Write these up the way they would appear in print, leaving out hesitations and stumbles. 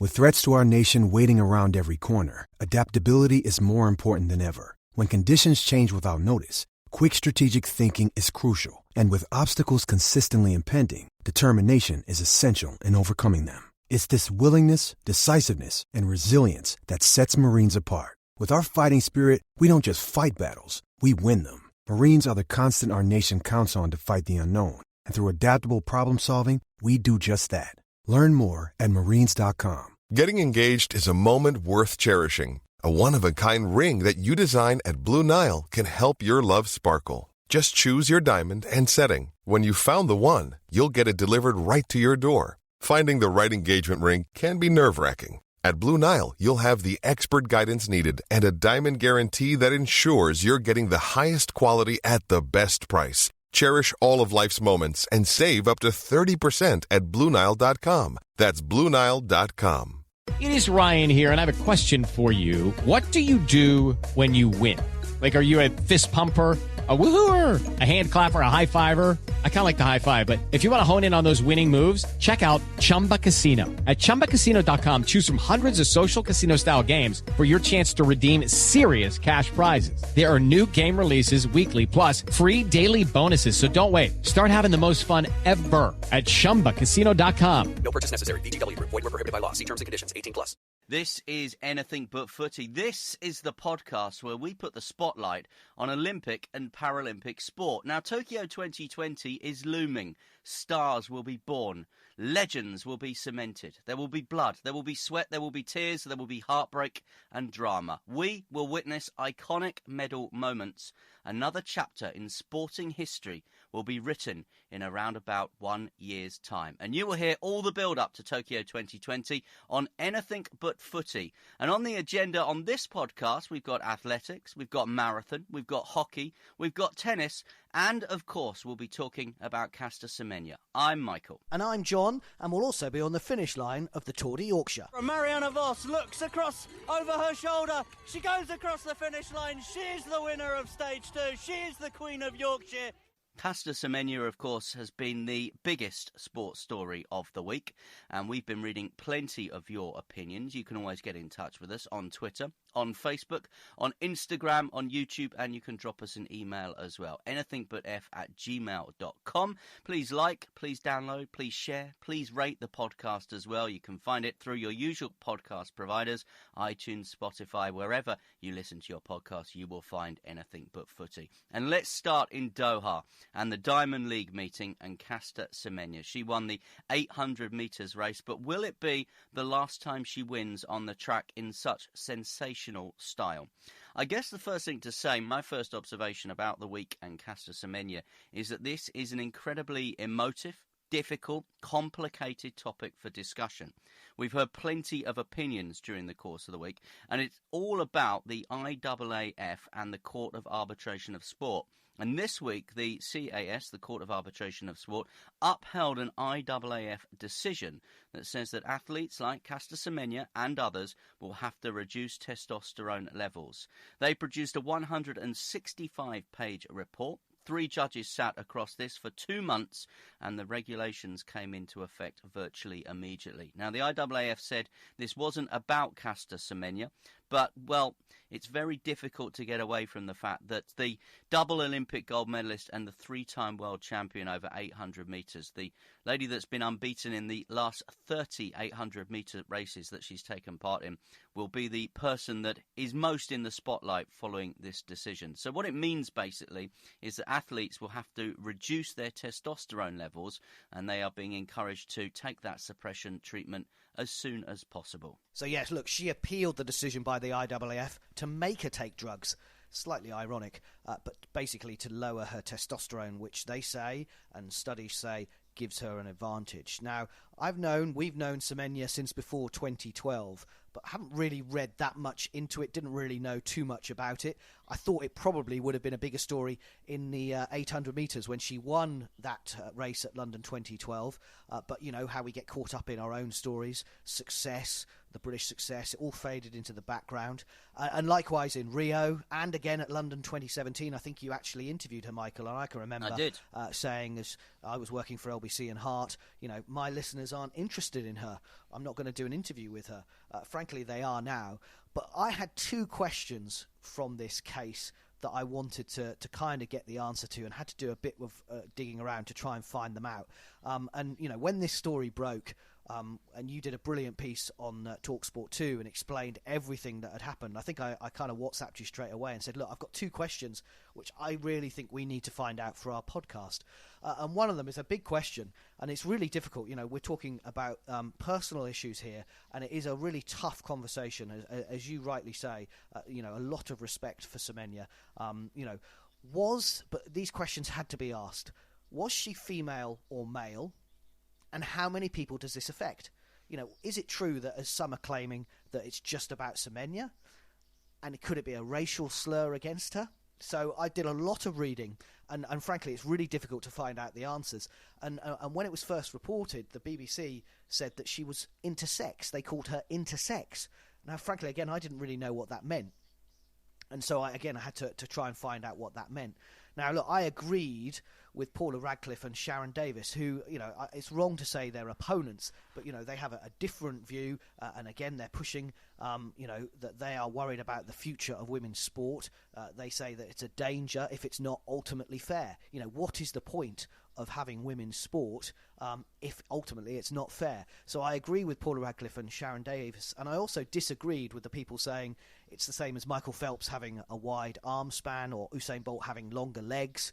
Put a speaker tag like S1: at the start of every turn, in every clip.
S1: With threats to our nation waiting around every corner, adaptability is more important than ever. When conditions change without notice, quick strategic thinking is crucial. And with obstacles consistently impending, determination is essential in overcoming them. It's this willingness, decisiveness, and resilience that sets Marines apart. With our fighting spirit, we don't just fight battles, we win them. Marines are the constant our nation counts on to fight the unknown. And through adaptable problem solving, we do just that. Learn more at marines.com.
S2: Getting engaged is a moment worth cherishing. A one-of-a-kind ring that you design at Blue Nile can help your love sparkle. Just choose your diamond and setting. When you've found the one, you'll get it delivered right to your door. Finding the right engagement ring can be nerve-wracking. At Blue Nile, you'll have the expert guidance needed and a diamond guarantee that ensures you're getting the highest quality at the best price. Cherish all of life's moments and save up to 30% at BlueNile.com. That's BlueNile.com.
S3: It is Ryan here, and I have a question for you. What do you do when you win? Like, are you a fist pumper, a woohooer, a hand clapper, a high fiver? I kind of like the high five, but if you want to hone in on those winning moves, check out Chumba Casino. At ChumbaCasino.com, choose from hundreds of social casino-style games for your chance to redeem serious cash prizes. There are new game releases weekly, plus free daily bonuses. So don't wait. Start having the most fun ever at ChumbaCasino.com.
S4: No purchase necessary. VGW. Void where prohibited by law. See terms and conditions. 18+.
S5: This is Anything But Footy. This is the podcast where we put the spotlight on Olympic and Paralympic sport. Now, Tokyo 2020 is looming. Stars will be born. Legends will be cemented. There will be blood. There will be sweat. There will be tears. There will be heartbreak and drama. We will witness iconic medal moments. Another chapter in sporting history will be written in around about 1 year's time. And you will hear all the build-up to Tokyo 2020 on Anything But Footy. And on the agenda on this podcast, we've got athletics, we've got marathon, we've got hockey, we've got tennis, and, of course, we'll be talking about Caster Semenya. I'm Michael.
S6: And I'm John, and we'll also be on the finish line of the Tour De Yorkshire.
S7: Marianne Vos looks across over her shoulder. She goes across the finish line. She is the winner of Stage 2. She is the Queen of Yorkshire.
S5: Caster Semenya, of course, has been the biggest sports story of the week, and we've been reading plenty of your opinions. You can always get in touch with us on Twitter, on Facebook, on Instagram, on YouTube, and you can drop us an email as well. anythingbutf@gmail.com. Please like, please download, please share, please rate the podcast as well. You can find it through your usual podcast providers, iTunes, Spotify, wherever you listen to your podcast, you will find Anything But Footy. And let's start in Doha and the Diamond League meeting and Caster Semenya. She won the 800 metres race, but will it be the last time she wins on the track in such sensational style? I guess the first thing to say, my first observation about the week and Caster Semenya, is that this is an incredibly emotive, difficult, complicated topic for discussion. We've heard plenty of opinions during the course of the week, and it's all about the IAAF and the Court of Arbitration of Sport. And this week, the CAS, the Court of Arbitration of Sport, upheld an IAAF decision that says that athletes like Caster Semenya and others will have to reduce testosterone levels. They produced a 165-page report. 3 judges sat across this for 2 months, and the regulations came into effect virtually immediately. Now, the IAAF said this wasn't about Caster Semenya, but, well, it's very difficult to get away from the fact that the double Olympic gold medalist and the 3-time world champion over 800 metres, the lady that's been unbeaten in the last 30 800-metre races that she's taken part in, will be the person that is most in the spotlight following this decision. So what it means, basically, is that athletes will have to reduce their testosterone levels, and they are being encouraged to take that suppression treatment as soon as possible.
S6: So yes, look, she appealed the decision by the IAAF to make her take drugs. Slightly ironic, but basically to lower her testosterone, which they say, and studies say, gives her an advantage. Now, we've known Semenya since before 2012, but haven't really read that much into it, didn't really know too much about it. I thought it probably would have been a bigger story in the 800 metres when she won that race at London 2012. But you know how we get caught up in our own stories, success, the British success, it all faded into the background. And likewise in Rio and again at London 2017, I think you actually interviewed her, Michael, and I can remember
S5: I did.
S6: saying, as I was working for LBC and Heart, you know, my listeners trainers aren't interested in her. I'm not going to do an interview with her. Frankly, they are now. But I had two questions from this case that I wanted to kind of get the answer to, and had to do a bit of digging around to try and find them out. And, you know, when this story broke, and you did a brilliant piece on TalkSport 2 and explained everything that had happened, I think I kind of WhatsApped you straight away and said, look, I've got two questions which I really think we need to find out for our podcast. And one of them is a big question, and it's really difficult. You know, we're talking about personal issues here, and it is a really tough conversation, as you rightly say. You know, a lot of respect for Semenya. You know, but these questions had to be asked. Was she female or male? And how many people does this affect? You know, is it true that, as some are claiming, that it's just about Semenya? And could it be a racial slur against her? So I did a lot of reading, and frankly, it's really difficult to find out the answers. And when it was first reported, the BBC said that she was intersex. They called her intersex. Now, frankly, again, I didn't really know what that meant. And so, I had to try and find out what that meant. Now, look, I agreed with Paula Radcliffe and Sharon Davis, who, you know, it's wrong to say they're opponents, but, you know, they have a different view, and again, they're pushing, you know, that they are worried about the future of women's sport. They say that it's a danger if it's not ultimately fair. You know, what is the point of having women's sport if ultimately it's not fair? So I agree with Paula Radcliffe and Sharon Davis, and I also disagreed with the people saying it's the same as Michael Phelps having a wide arm span, or Usain Bolt having longer legs,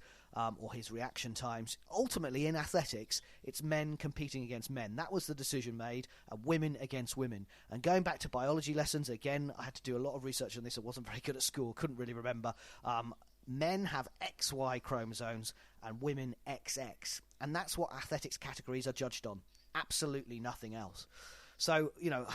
S6: or his reaction times. Ultimately, in athletics, it's men competing against men. That was the decision made, women against women. And going back to biology lessons, again, I had to do a lot of research on this. I wasn't very good at school, couldn't really remember. Men have XY chromosomes and women XX. And that's what athletics categories are judged on. Absolutely nothing else. So, you know,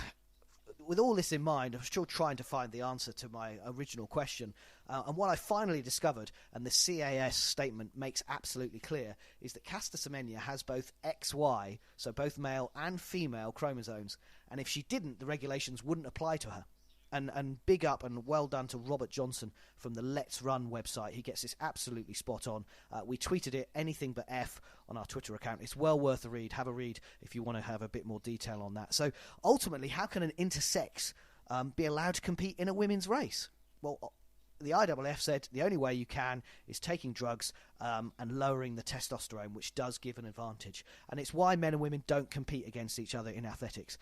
S6: with all this in mind, I'm still trying to find the answer to my original question. And what I finally discovered, and the CAS statement makes absolutely clear, is that Caster Semenya has both XY, so both male and female chromosomes. And if she didn't, the regulations wouldn't apply to her. And big up and well done to Robert Johnson from the Let's Run website. He gets this absolutely spot on. We tweeted it, anything but F, on our Twitter account. It's well worth a read. Have a read if you want to have a bit more detail on that. So ultimately, how can an intersex be allowed to compete in a women's race? Well, the IAAF said the only way you can is taking drugs and lowering the testosterone, which does give an advantage. And it's why men and women don't compete against each other in athletics.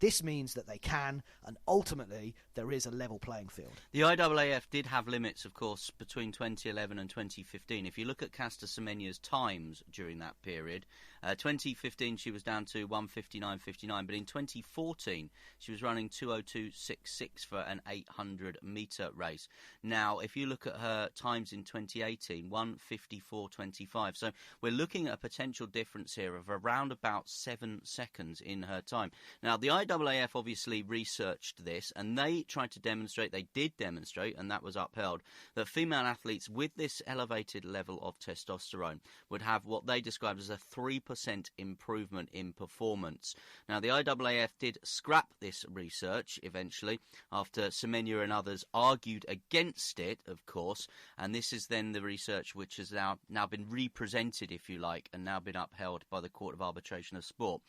S6: This means that they can, and ultimately there is a level playing field.
S5: The IAAF did have limits, of course, between 2011 and 2015. If you look at Caster Semenya's times during that period, 2015 she was down to 1:59.59, but in 2014 she was running 2:02.66 for an 800-metre race. Now, if you look at her times in 2018, 1:54.25. So we're looking at a potential difference here of around about 7 seconds in her time. Now, the IAAF obviously researched this, and they tried to demonstrate, they did demonstrate, and that was upheld, that female athletes with this elevated level of testosterone would have what they described as a 3% improvement in performance. Now, the IAAF did scrap this research eventually after Semenya and others argued against it, of course, and this is then the research which has now been represented, if you like, and now been upheld by the Court of Arbitration of Sport.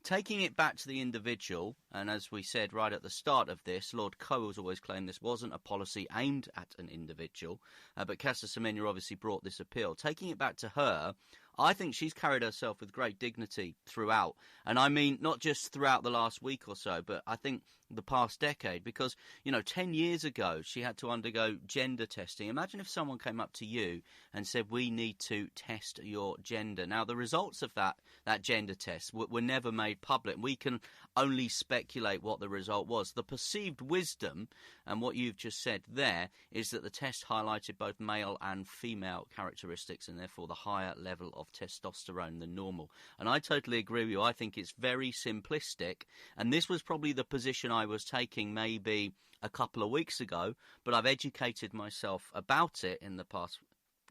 S5: Taking it back to the individual, and as we said right at the start of this, Lord Coe has always claimed this wasn't a policy aimed at an individual, but Caster Semenya obviously brought this appeal. Taking it back to her, I think she's carried herself with great dignity throughout. And I mean, not just throughout the last week or so, but I think the past decade, because, 10 years ago, she had to undergo gender testing. Imagine if someone came up to you and said, we need to test your gender. Now, the results of that gender test were never made public. We can only speculate what the result was. The perceived wisdom, and what you've just said there, is that the test highlighted both male and female characteristics, and therefore the higher level of testosterone than normal. And I totally agree with you. I think it's very simplistic, and this was probably the position I was taking maybe a couple of weeks ago, but I've educated myself about it in the past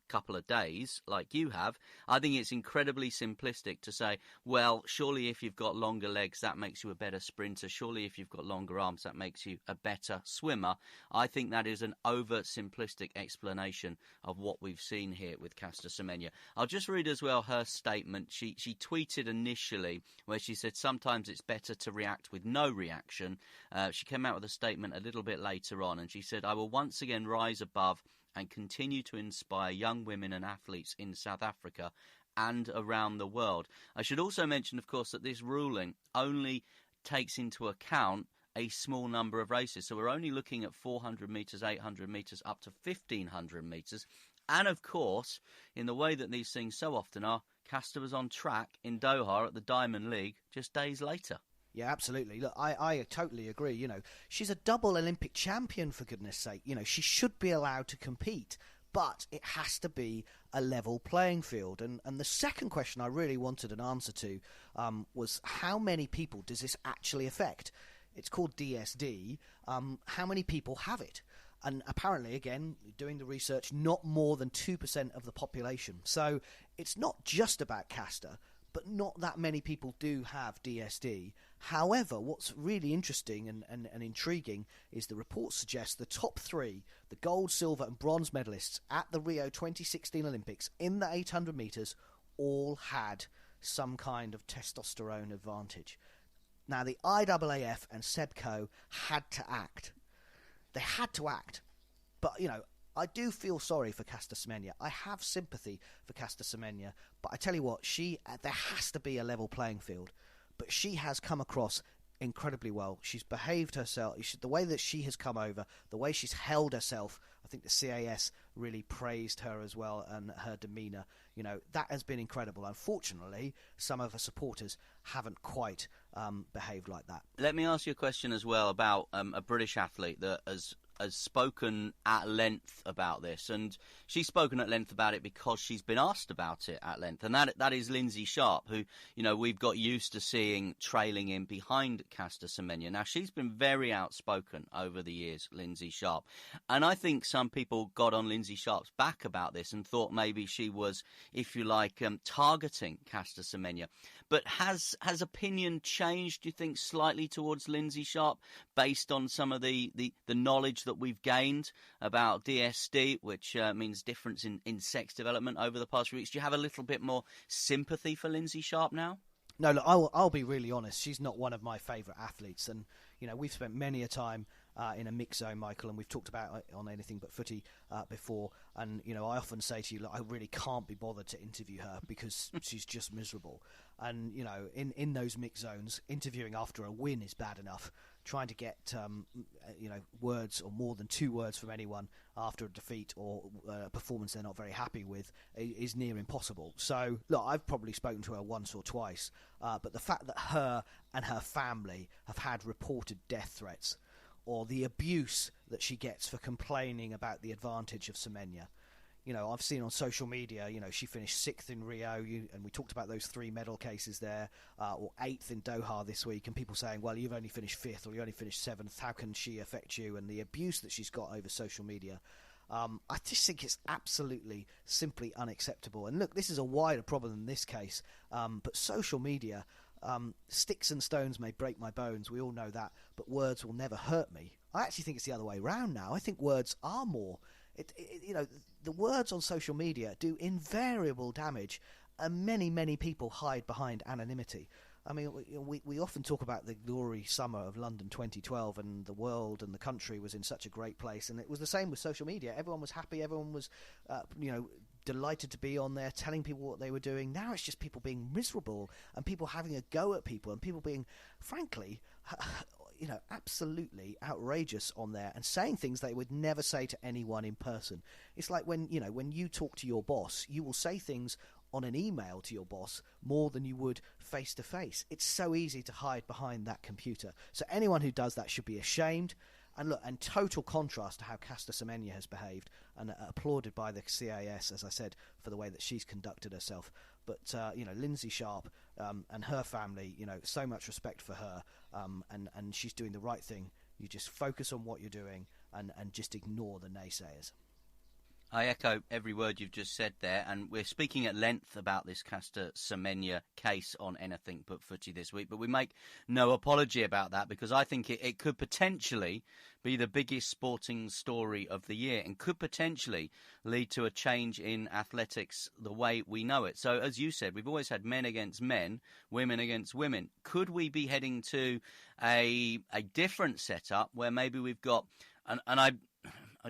S5: couple of days, like you have, I think it's incredibly simplistic to say, well, surely if you've got longer legs, that makes you a better sprinter. Surely if you've got longer arms, that makes you a better swimmer. I think that is an over-simplistic explanation of what we've seen here with Caster Semenya. I'll just read as well her statement. She tweeted initially where she said sometimes it's better to react with no reaction. She came out with a statement a little bit later on, and she said, I will once again rise above and continue to inspire young women and athletes in South Africa and around the world. I should also mention, of course, that this ruling only takes into account a small number of races. So we're only looking at 400 metres, 800 metres, up to 1,500 metres. And, of course, in the way that these things so often are, Caster was on track in Doha at the Diamond League just days later.
S6: Yeah, absolutely. Look, I totally agree. You know, she's a double Olympic champion, for goodness sake. You know, she should be allowed to compete, but it has to be a level playing field. And the second question I really wanted an answer to was how many people does this actually affect? It's called DSD. How many people have it? And apparently, again, doing the research, not more than 2% of the population. So it's not just about Caster, but not that many people do have DSD. However, what's really interesting and intriguing is the report suggests the top three, the gold, silver and bronze medalists at the Rio 2016 Olympics in the 800 metres, all had some kind of testosterone advantage. Now, the IAAF and SEBCO had to act. They had to act. But, you know, I do feel sorry for Caster Semenya. I have sympathy for Caster Semenya, but I tell you what, there has to be a level playing field. But she has come across incredibly well. She's behaved herself. The way that she has come over, the way she's held herself, I think the CAS really praised her as well and her demeanour. You know, that has been incredible. Unfortunately, some of her supporters haven't quite behaved like that.
S5: Let me ask you a question as well about a British athlete that has spoken at length about this, and she's spoken at length about it because she's been asked about it at length, and that is Lindsay Sharp, who, you know, we've got used to seeing trailing in behind Caster Semenya. Now, she's been very outspoken over the years, Lindsay Sharp, and I think some people got on Lindsay Sharp's back about this and thought maybe she was, if you like, targeting Caster Semenya. But has opinion changed, do you think, slightly towards Lindsay Sharp based on some of the knowledge that we've gained about DSD, which means difference in sex development over the past few weeks? Do you have a little bit more sympathy for Lindsay Sharp now?
S6: No, look, I'll be really honest. She's not one of my favourite athletes, and you know, we've spent many a time in a mix zone, Michael, and we've talked about it on Anything But Footy before. And you know, I often say to you, look, I really can't be bothered to interview her because she's just miserable. And you know, in those mix zones, interviewing after a win is bad enough. Trying to get you know, words or more than 2 words from anyone after a defeat or a performance they're not very happy with is near impossible. So look, I've probably spoken to her once or twice, but the fact that her and her family have had reported death threats, or the abuse that she gets for complaining about the advantage of Semenya. You know, I've seen on social media, you know, she finished 6th in Rio, and we talked about those 3 medal cases there, or 8th in Doha this week, and people saying, well, you've only finished 5th, or you only finished 7th, how can she affect you? And the abuse that she's got over social media. I just think it's absolutely, simply unacceptable. And look, this is a wider problem in this case, but social media, sticks and stones may break my bones, we all know that, but words will never hurt me. I actually think it's the other way around now. I think words are more... you know, the words on social media do invariable damage, and many people hide behind anonymity. I mean, we often talk about the glory summer of London 2012, and the world and the country was in such a great place, and it was the same with social media. Everyone was happy, everyone was, you know, delighted to be on there, telling people what they were doing. Now it's just people being miserable, and people having a go at people, and people being, frankly, you know, absolutely outrageous on there and saying things they would never say to anyone in person. It's like when you talk to your boss, you will say things on an email to your boss more than you would face to face. It's so easy to hide behind that computer. So anyone who does that should be ashamed. And look, and total contrast to how Caster Semenya has behaved, and applauded by the CAS, as I said, for the way that she's conducted herself. But, you know, Lindsay Sharp and her family, you know, so much respect for her, and she's doing the right thing. You just focus on what you're doing and just ignore the naysayers.
S5: I echo every word you've just said there, and we're speaking at length about this Caster Semenya case on Anything But Footy this week, but we make no apology about that because I think it could potentially be the biggest sporting story of the year and could potentially lead to a change in athletics the way we know it. So, as you said, we've always had men against men, women against women. Could we be heading to a different setup where maybe we've got, and I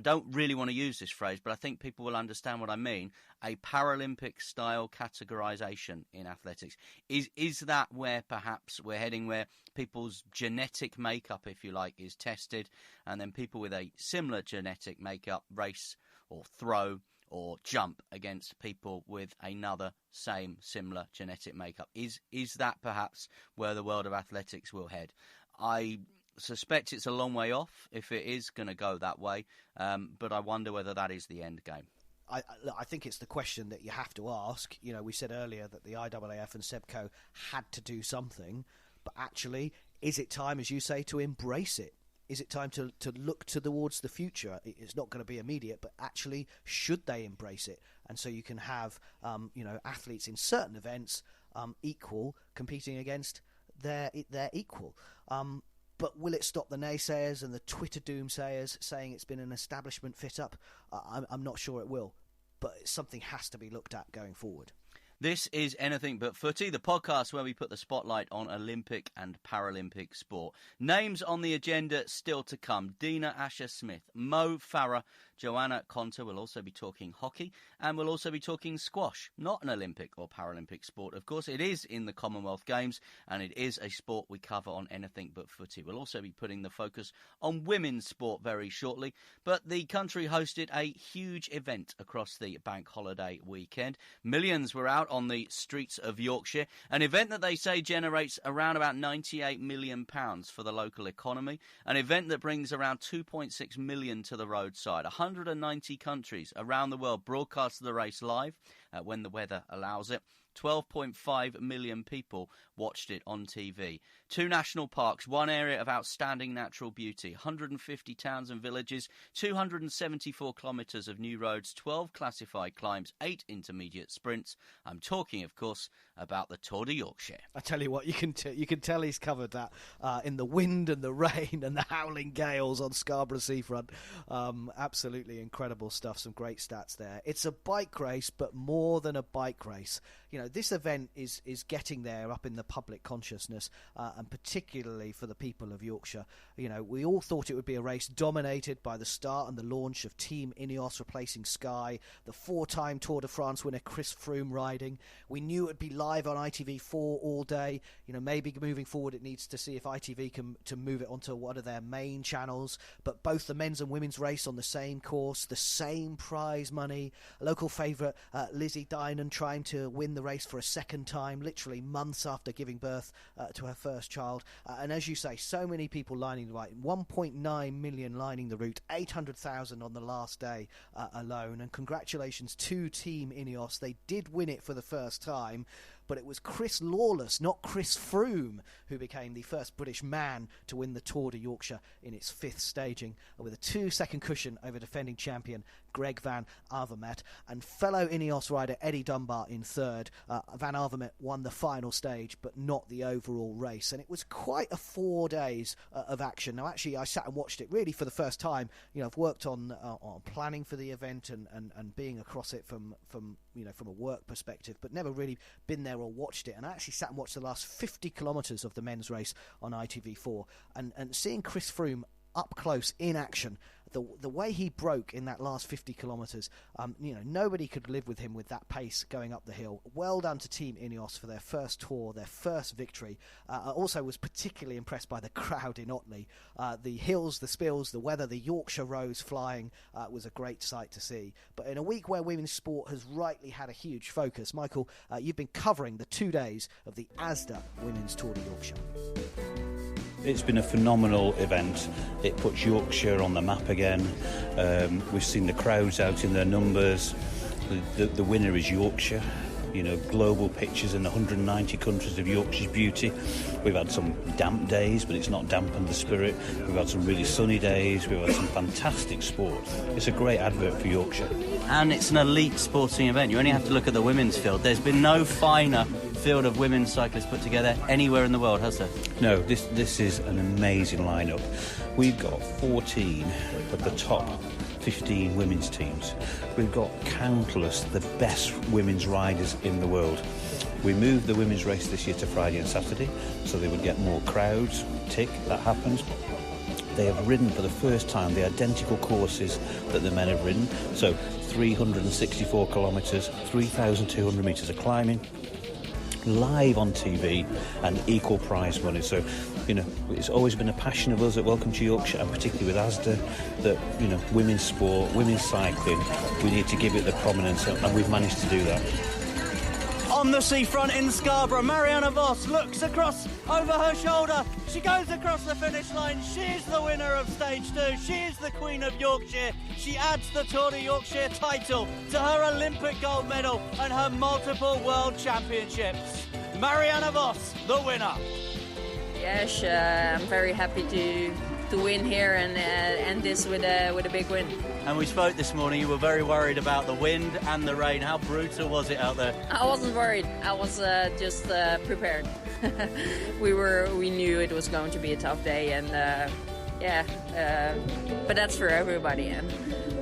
S5: don't really want to use this phrase, but I think people will understand what I mean, a Paralympic-style categorisation in athletics. Is that where perhaps we're heading, where people's genetic makeup, if you like, is tested, and then people with a similar genetic makeup race or throw or jump against people with another similar genetic makeup? Is that perhaps where the world of athletics will head? I suspect it's a long way off if it is going to go that way, but I wonder whether that is the end game.
S6: I think it's the question that you have to ask. You know, we said earlier that the IAAF and SEBCO had to do something, but actually, is it time, as you say, to embrace it? Is it time to look towards the future? It's not going to be immediate, but actually, should they embrace it? And so you can have, athletes in certain events equal competing against their equal. But will it stop the naysayers and the Twitter doomsayers saying it's been an establishment fit-up? I'm not sure it will, but something has to be looked at going forward.
S5: This is Anything But Footy, the podcast where we put the spotlight on Olympic and Paralympic sport. Names on the agenda still to come. Dina Asher Smith, Farah, Joanna Konta. We'll also be talking hockey, and we'll also be talking squash. Not an Olympic or Paralympic sport, of course. It is in the Commonwealth Games, and it is a sport we cover on Anything But Footy. We'll also be putting the focus on women's sport very shortly, but the country hosted a huge event across the bank holiday weekend. Millions were out on the streets of Yorkshire, an event that they say generates around about £98 million for the local economy, an event that brings around 2.6 million to the roadside. 190 countries around the world broadcast the race live when the weather allows it. 12.5 million people watched it on TV. 2 national parks, 1 area of outstanding natural beauty, 150 towns and villages, 274 kilometres of new roads, 12 classified climbs, 8 intermediate sprints. I'm talking, of course, about the Tour De Yorkshire.
S6: I tell you what, you can tell he's covered that in the wind and the rain and the howling gales on Scarborough Seafront. Absolutely incredible stuff, some great stats there. It's a bike race, but more than a bike race. You know, this event is getting there up in the public consciousness, and particularly for the people of Yorkshire. You know, we all thought it would be a race dominated by the start and the launch of Team Ineos replacing Sky, the 4-time Tour de France winner Chris Froome riding. We knew it would be live on ITV4 all day. You know, maybe moving forward it needs to see if ITV can move it onto one of their main channels. But both the men's and women's race on the same course, the same prize money. A local favourite, Lizzie Dinan, trying to win the race for a second time, literally months after giving birth to her first child. And as you say, so many people lining the route, 1.9 million lining the route, 800,000 on the last day alone. And congratulations to Team Ineos. They did win it for the first time, but it was Chris Lawless, not Chris Froome, who became the first British man to win the Tour de Yorkshire in its 5th staging, with a 2-second cushion over defending champion Greg Van Avermaet, and fellow Ineos rider Eddie Dunbar in 3rd. Van Avermaet won the final stage, but not the overall race. And it was quite a 4 days of action. Now, actually, I sat and watched it really for the first time. You know, I've worked on planning for the event and being across it from a work perspective, but never really been there or watched it. And I actually sat and watched the last 50 kilometres of the men's race on ITV4, and seeing Chris Froome up close in action, the way he broke in that last 50 kilometres, nobody could live with him with that pace going up the hill. Well done to Team Ineos for their first tour, their first victory. I also was particularly impressed by the crowd in Otley. The hills, the spills, the weather, the Yorkshire Rose flying was a great sight to see. But in a week where women's sport has rightly had a huge focus, Michael, you've been covering the 2 days of the ASDA Women's Tour de Yorkshire.
S8: It's been a phenomenal event. It puts Yorkshire on the map again. We've seen the crowds out in their numbers. The winner is Yorkshire. global pictures in 190 countries of Yorkshire's beauty. We've had some damp days, but it's not dampened the spirit. We've had some really sunny days. We've had some fantastic sport. It's a great advert for Yorkshire.
S5: And it's an elite sporting event. You only have to look at the women's field. There's been no finer field of women's cyclists put together anywhere in the world, has there?
S8: No, this is an amazing lineup. We've got 14 of the top 15 women's teams. We've got countless, the best women's riders in the world. We moved the women's race this year to Friday and Saturday, so they would get more crowds. Tick, that happened. They have ridden for the first time the identical courses that the men have ridden. So 364 kilometres, 3,200 metres of climbing, live on TV and equal prize money. So, it's always been a passion of us at Welcome to Yorkshire, and particularly with ASDA, that, women's sport, women's cycling, we need to give it the prominence, and we've managed to do that.
S7: On the seafront in Scarborough, Marianne Vos looks across over her shoulder. She goes across the finish line. She is the winner of Stage 2. She is the Queen of Yorkshire. She adds the Tour De Yorkshire title to her Olympic gold medal and her multiple World Championships. Marianne Vos, the winner.
S9: Yes, I'm very happy to win here and end this with a big win.
S5: And we spoke this morning, you were very worried about the wind and the rain. How brutal was it out there?
S9: I wasn't worried. I was just prepared. We knew it was going to be a tough day, and but that's for everybody. And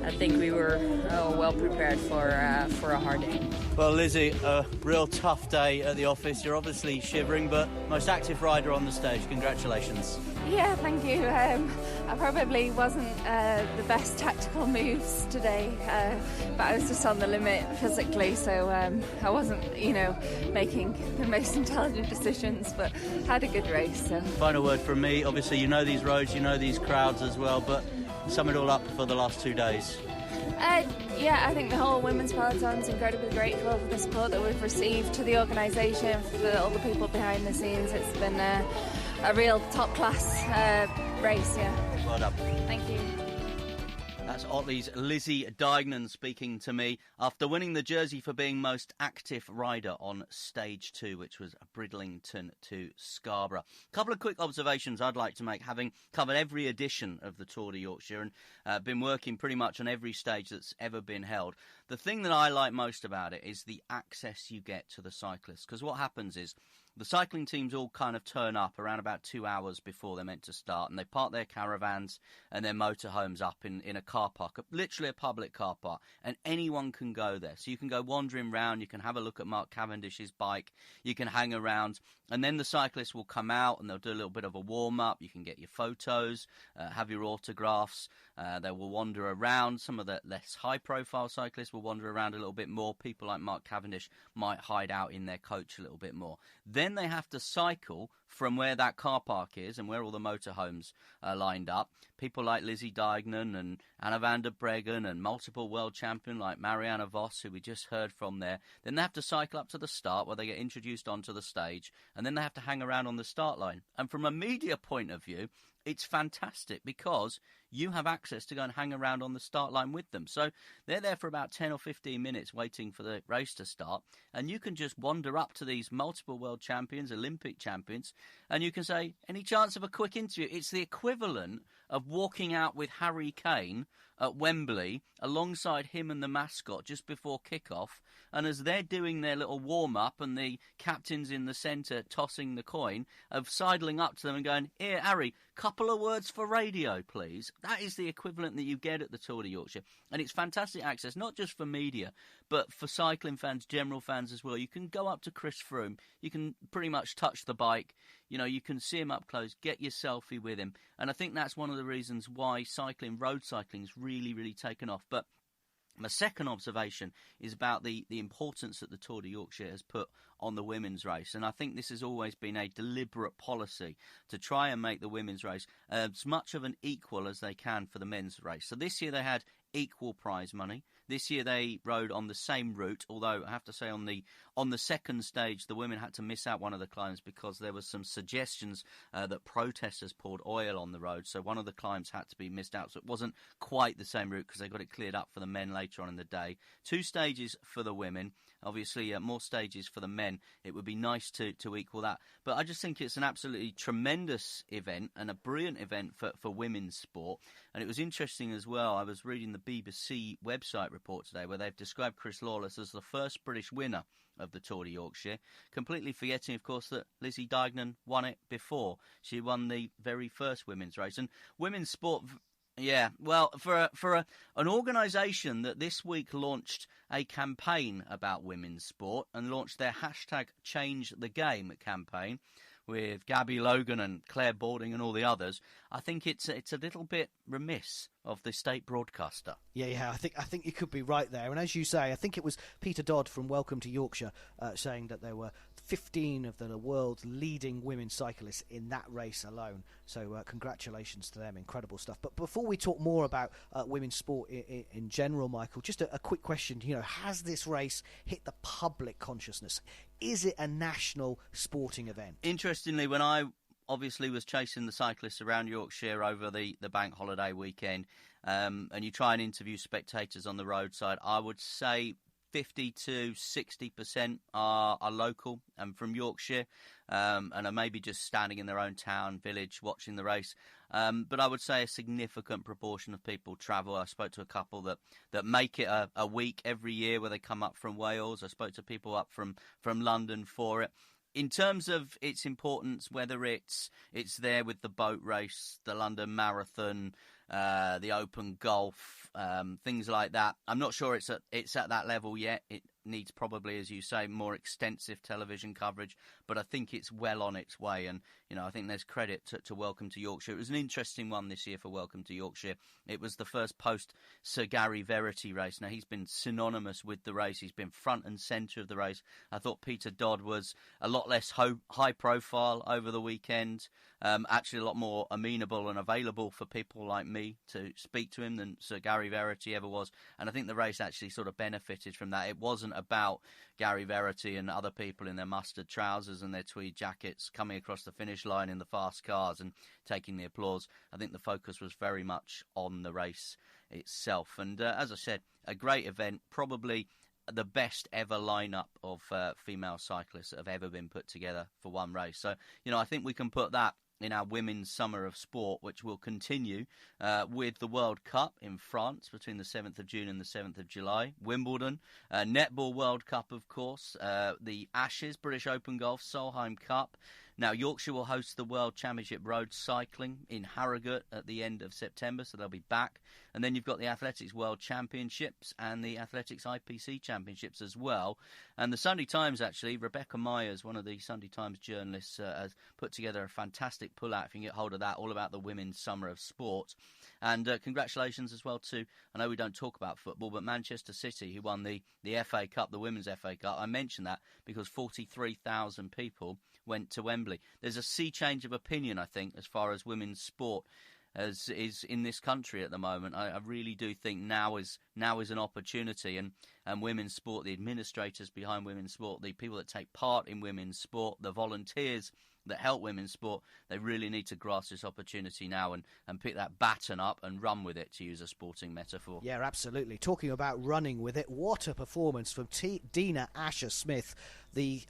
S9: I think we were well prepared for a hard day.
S5: Well, Lizzie, a real tough day at the office. You're obviously shivering, but most active rider on the stage. Congratulations.
S10: Yeah, thank you. I probably wasn't the best tactical moves today, but I was just on the limit physically, so I wasn't, making the most intelligent decisions, but had a good race. So.
S5: Final word from me. Obviously, you know these roads, you know these crowds as well, but sum it all up for the last 2 days.
S10: Yeah, I think the whole women's peloton's incredibly grateful for the support that we've received to the organisation, for all the people behind the scenes. It's been a real top-class race, yeah.
S5: Well done.
S10: Thank you.
S5: That's Otley's Lizzie Deignan speaking to me after winning the jersey for being most active rider on Stage 2, which was Bridlington to Scarborough. A couple of quick observations I'd like to make, having covered every edition of the Tour de Yorkshire and been working pretty much on every stage that's ever been held. The thing that I like most about it is the access you get to the cyclists, because what happens is the cycling teams all kind of turn up around about 2 hours before they're meant to start, and they park their caravans and their motorhomes up in a car park, literally a public car park, and anyone can go there. So you can go wandering around, you can have a look at Mark Cavendish's bike, you can hang around, and then the cyclists will come out and they'll do a little bit of a warm-up. You can get your photos, have your autographs. They will wander around. Some of the less high-profile cyclists will wander around a little bit more. People like Mark Cavendish might hide out in their coach a little bit more. Then they have to cycle from where that car park is and where all the motorhomes are lined up. People like Lizzie Deignan and Anna van der Breggen and multiple world champion like Marianne Vos, who we just heard from there. Then they have to cycle up to the start where they get introduced onto the stage, and then they have to hang around on the start line. And from a media point of view, it's fantastic because you have access to go and hang around on the start line with them. So they're there for about 10 or 15 minutes waiting for the race to start, and you can just wander up to these multiple world champions, Olympic champions, and you can say, any chance of a quick interview? It's the equivalent of walking out with Harry Kane at Wembley alongside him and the mascot just before kickoff, and as they're doing their little warm-up and the captain's in the centre tossing the coin, of sidling up to them and going, here, Harry, couple of words for radio, please. That is the equivalent that you get at the Tour de Yorkshire, and it's fantastic access, not just for media, but for cycling fans, general fans as well. You can go up to Chris Froome, you can pretty much touch the bike, you can see him up close, get your selfie with him, and I think that's one of the reasons why road cycling is really, really taken off. But my second observation is about the importance that the Tour de Yorkshire has put on the women's race, and I think this has always been a deliberate policy to try and make the women's race as much of an equal as they can for the men's race. So this year they had equal prize money. This year they rode on the same route, although I have to say on the second stage the women had to miss out one of the climbs because there was some suggestions that protesters poured oil on the road, so one of the climbs had to be missed out. So it wasn't quite the same route because they got it cleared up for the men later on in the day. 2 stages for the women. Obviously, more stages for the men. It would be nice to equal that. But I just think it's an absolutely tremendous event and a brilliant event for women's sport. And it was interesting as well. I was reading the BBC website report today where they've described Chris Lawless as the first British winner of the Tour De Yorkshire, completely forgetting, of course, that Lizzie Deignan won it before. She won the very first women's race. And women's sport... Yeah, well, for an organisation that this week launched a campaign about women's sport and launched their hashtag Change the Game campaign with Gabby Logan and Claire Balding and all the others, I think it's a little bit remiss of the state broadcaster.
S6: Yeah, I think you could be right there. And as you say, I think it was Peter Dodd from Welcome to Yorkshire saying that there were 15 of the world's leading women cyclists in that race alone. So congratulations to them, incredible stuff. But before we talk more about women's sport in general, Michael, just a quick question. Has this race hit the public consciousness? Is it a national sporting event?
S5: Interestingly, when I obviously was chasing the cyclists around Yorkshire over the bank holiday weekend, and you try and interview spectators on the roadside, I would say 50 to 60% are local and from Yorkshire, and are maybe just standing in their own town, village, watching the race. But I would say a significant proportion of people travel. I spoke to a couple that make it a week every year where they come up from Wales. I spoke to people up from London for it. In terms of its importance, whether it's there with the boat race, the London Marathon, the Open Golf, things like that, I'm not sure it's at that level yet. It needs probably, as you say, more extensive television coverage, but I think it's well on its way. And I think there's credit to Welcome to Yorkshire. It was an interesting one this year for Welcome to Yorkshire. It was the first post Sir Gary Verity race. Now, he's been synonymous with the race. He's been front and centre of the race. I thought Peter Dodd was a lot less high profile over the weekend, actually a lot more amenable and available for people like me to speak to him than Sir Gary Verity ever was. And I think the race actually sort of benefited from that. It wasn't about Gary Verity and other people in their mustard trousers and their tweed jackets coming across the finish line in the fast cars and taking the applause. I think the focus was very much on the race itself. And as I said, a great event, probably the best ever lineup of female cyclists that have ever been put together for one race. So, I think we can put that in our Women's Summer of Sport, which will continue with the World Cup in France between the 7th of June and the 7th of July, Wimbledon, Netball World Cup, of course, the Ashes, British Open Golf, Solheim Cup. Now, Yorkshire will host the World Championship Road Cycling in Harrogate at the end of September, so they'll be back. And then you've got the Athletics World Championships and the Athletics IPC Championships as well. And the Sunday Times, actually, Rebecca Myers, one of the Sunday Times journalists, has put together a fantastic pull-out, if you can get hold of that, all about the Women's Summer of Sport. And congratulations as well to, I know we don't talk about football, but Manchester City, who won the FA Cup, the Women's FA Cup. I mention that because 43,000 people went to Wembley. There's a sea change of opinion, I think, as far as women's sport as is in this country at the moment. I really do think now is an opportunity, and women's sport, the administrators behind women's sport, the people that take part in women's sport, the volunteers that help women's sport, they really need to grasp this opportunity now and pick that baton up and run with it, to use a sporting metaphor.
S6: Yeah, absolutely. Talking about running with it, what a performance from Dina Asher Smith,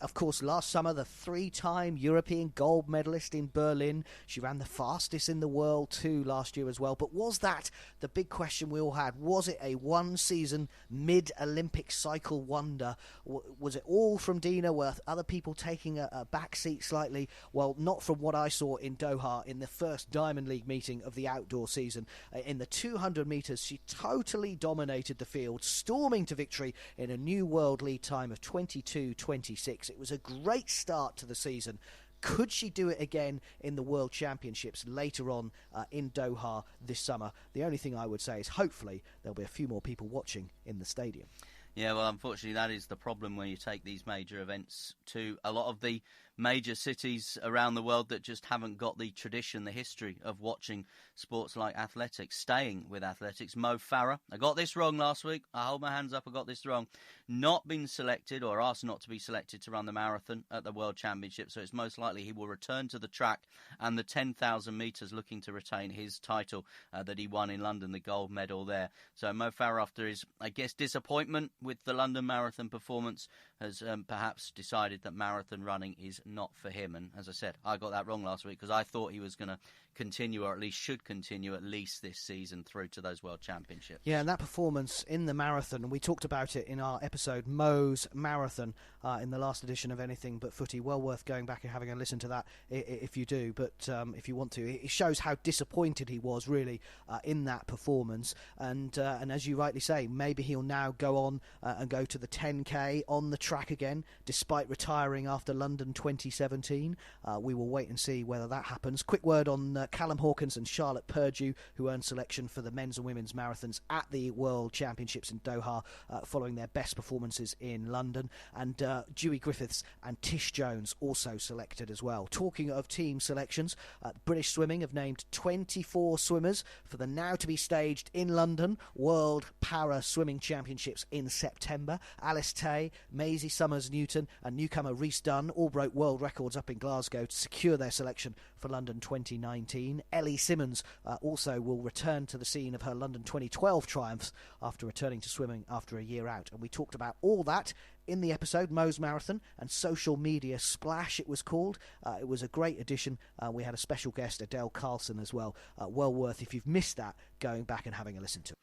S6: of course, last summer, the 3-time European gold medalist in Berlin. She ran the fastest in the world too last year as well. But was that the big question we all had? Was it a one-season mid-Olympic cycle wonder? Was it all from Dina? Were other people taking a back seat slightly? Well, not from what I saw in Doha in the first Diamond League meeting of the outdoor season. In the 200 metres, she totally dominated the field, storming to victory in a new world lead time of 22:26. It was a great start to the season. Could she do it again in the World Championships later on in Doha this summer? The only thing I would say is hopefully there'll be a few more people watching in the stadium.
S5: Yeah, well, unfortunately, that is the problem when you take these major events to a lot of the major cities around the world that just haven't got the tradition, the history of watching sports like athletics, staying with athletics. Mo Farah, I got this wrong last week. I hold my hands up, I got this wrong. Not been selected or asked not to be selected to run the marathon at the World Championship, so it's most likely he will return to the track and the 10,000 metres, looking to retain his title that he won in London, the gold medal there. So Mo Farah, after his, I guess, disappointment with the London Marathon performance, has perhaps decided that marathon running is not for him. And as I said, I got that wrong last week because I thought he was going to continue, or at least should continue at least this season through to those World Championships.
S6: Yeah, and that performance in the marathon, and we talked about it in our episode Mo's Marathon in the last edition of Anything But Footy. Well worth going back and having a listen to that if you do, but if you want to. It shows how disappointed he was really in that performance, and as you rightly say, maybe he'll now go on and go to the 10k on the track again, despite retiring after London 2017. We will wait and see whether that happens. Quick word on Callum Hawkins and Charlotte Purdue, who earned selection for the men's and women's marathons at the World Championships in Doha, following their best performances in London. And Dewey Griffiths and Tish Jones also selected as well. Talking of team selections, British Swimming have named 24 swimmers for the now-to-be staged in London World Para Swimming Championships in September. Alice Tay, Maisie Summers-Newton and newcomer Rhys Dunn all broke world records up in Glasgow to secure their selection for London 2019. Ellie Simmons also will return to the scene of her London 2012 triumphs after returning to swimming after a year out. And we talked about all that in the episode Mo's Marathon and Social Media Splash, it was called. It was a great edition. We had a special guest, Adele Carlson, as well. Well worth, if you've missed that, going back and having a listen to it.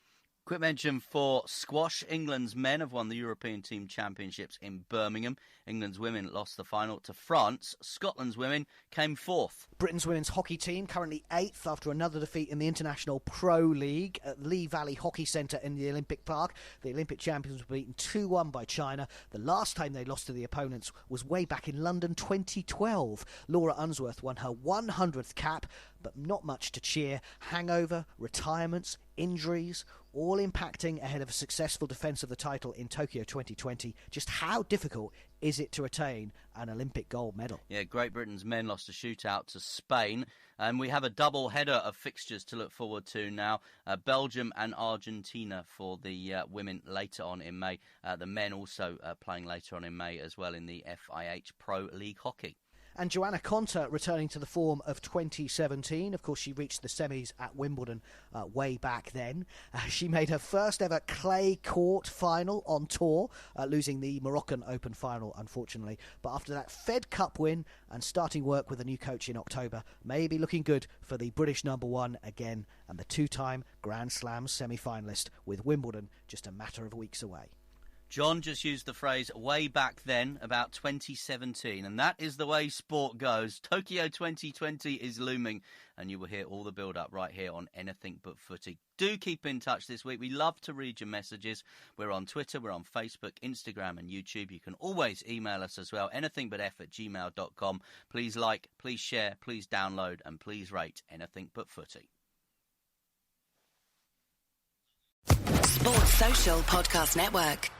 S5: Quick mention for squash. England's men have won the European Team Championships in Birmingham. England's women lost the final to France. Scotland's women came fourth.
S6: Britain's women's hockey team currently 8th after another defeat in the International Pro League at Lee Valley Hockey Centre in the Olympic Park. The Olympic champions were beaten 2-1 by China. The last time they lost to the opponents was way back in London 2012. Laura Unsworth won her 100th cap, but not much to cheer. Hangover, retirements, injuries, all impacting ahead of a successful defence of the title in Tokyo 2020. Just how difficult is it to attain an Olympic gold medal?
S5: Yeah, Great Britain's men lost a shootout to Spain. And we have a double header of fixtures to look forward to now. Belgium and Argentina for the women later on in May. The men also playing later on in May as well in the FIH Pro League Hockey.
S6: And Joanna Konta returning to the form of 2017. Of course, she reached the semis at Wimbledon way back then. She made her first ever clay court final on tour, losing the Moroccan Open final, unfortunately. But after that Fed Cup win and starting work with a new coach in October, maybe looking good for the British number one again and the two-time Grand Slam semi-finalist, with Wimbledon just a matter of weeks away.
S5: John just used the phrase way back then, about 2017, and that is the way sport goes. Tokyo 2020 is looming, and you will hear all the build-up right here on Anything But Footy. Do keep in touch this week. We love to read your messages. We're on Twitter, we're on Facebook, Instagram and YouTube. You can always email us as well, anythingbutf@gmail.com. Please like, please share, please download, and please rate Anything But Footy.
S11: Sports Social Podcast Network.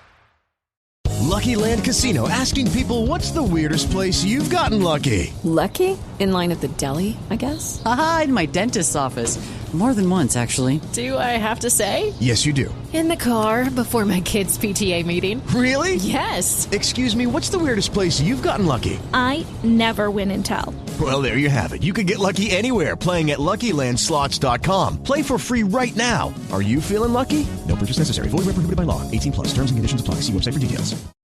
S1: Lucky Land Casino, asking people, what's the weirdest place you've gotten lucky?
S12: Lucky? In line at the deli, I guess?
S13: Aha, in my dentist's office. More than once, actually.
S12: Do I have to say?
S1: Yes, you do.
S12: In the car before my kids' PTA meeting.
S1: Really?
S12: Yes.
S1: Excuse me, what's the weirdest place you've gotten lucky?
S14: I never win and tell.
S1: Well, there you have it. You can get lucky anywhere, playing at LuckyLandSlots.com. Play for free right now. Are you feeling lucky? No purchase necessary. Void where prohibited by law. 18+. Terms and conditions apply. See website for details.